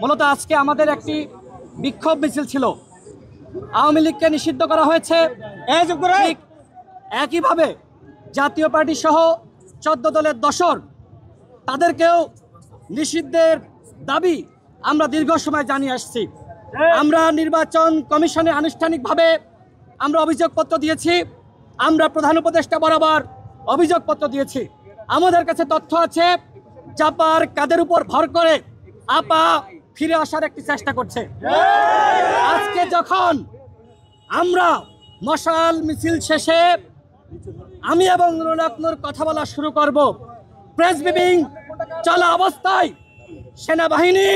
মূলত আজকে আমাদের একটি বিক্ষোভ মিছিল ছিল। আওয়ামী লীগকে নিষিদ্ধ করা হয়েছে, ঠিক একইভাবে জাতীয় পার্টি সহ 14 দলের দোসর তাদেরকেও নিষিদ্ধের দাবি আমরা দীর্ঘ সময় জানিয়ে আসছি। আমরা নির্বাচন কমিশনে আনুষ্ঠানিকভাবে আমরা অভিযোগপত্র দিয়েছি, আমরা প্রধান উপদেষ্টা বরাবর অভিযোগপত্র দিয়েছি। আমাদের কাছে তথ্য আছে চাপার কাদের উপর ভর করে আপা ফিরে আসার একটি চেষ্টা করছে। আজকে যখন আমরা মশাল মিছিল শেষে আমি এবং নুরুল হক নূর কথা বলা শুরু করব, প্রেস ব্রিফিং চলা অবস্থায় সেনাবাহিনী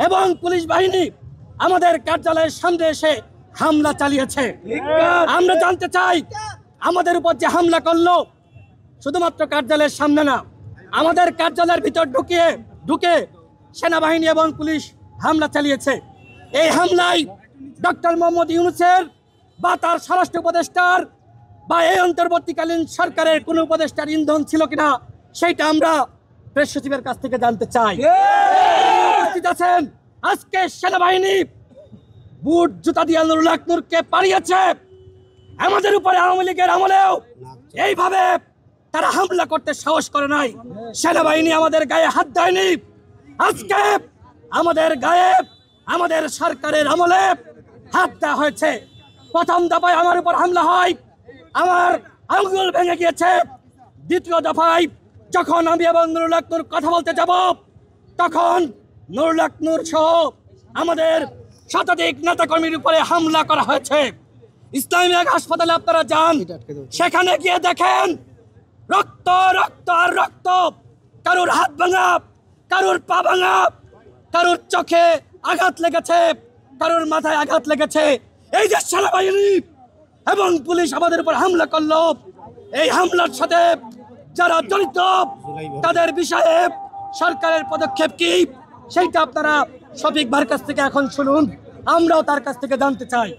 এবং পুলিশ বাহিনী আমাদের কার্যালয়ের সামনে এসে হামলা চালিয়েছে। আমরা জানতে চাই আমাদের উপর যে হামলা করলো শুধুমাত্র কার্যালয়ের সামনে না, আমাদের কার্যালয়ের ভিতর ঢুকে সেনাবাহিনী এবং পুলিশ হামলা চালিয়েছে। এই হামলায় ডক্টর মোহাম্মদ ইউনূসের বা তার স্বরাষ্ট্র উপদেষ্টার বা এই অন্তর্বর্তীকালীন সরকারের কোন উপদেষ্টার ইন্ধন ছিল কিনা সেইটা আমরা প্রেস সচিবের কাছ থেকে জানতে চাই। উপস্থিত আছেন আজকে সেনাবাহিনী বুট জুতা দিয়ে নুরুল হক নূরকে পালিয়েছে। আমাদের উপরে আওয়ামী লীগের আমলেও এইভাবে তারা হামলা করতে সাহস করে নাই। সেনাবাহিনী আমাদের গায়ে হাত দেয়নি। আজকে আমাদের গায়ে আমাদের সরকারের আমলে হাত দেওয়া হয়েছে। প্রথম দফায় আমার উপর হামলা হয়, আমার আঙ্গুল ভেঙে গিয়েছে। দ্বিতীয় দফায় যখন আমি এবং নুরুল হক নূর কথা বলতে যাব, তখন নুরুল হক নূর সহ আমাদের শতাধিক নেতাকর্মীর উপরে হামলা করা হয়েছে। ইসলামী এক হাসপাতালে আপনারা যান, সেখানে গিয়ে দেখেন রক্ত রক্ত আর রক্ত। কারোর হাত ভাঙা, কারোর পা ভাঙা, কারোর চোখে আঘাত লেগেছে, কারোর মাথায় আঘাত লেগেছে। এই যে সেনাবাহিনী এবং পুলিশ আমাদের উপর হামলা করলো, এই হামলার সাথে যারা জড়িত তাদের বিষয়ে সরকারের পদক্ষেপ কি সেইটা আপনারা শফিক ভাইয়ের কাছ থেকে এখন শুনুন, আমরাও তার কাছ থেকে জানতে চাই।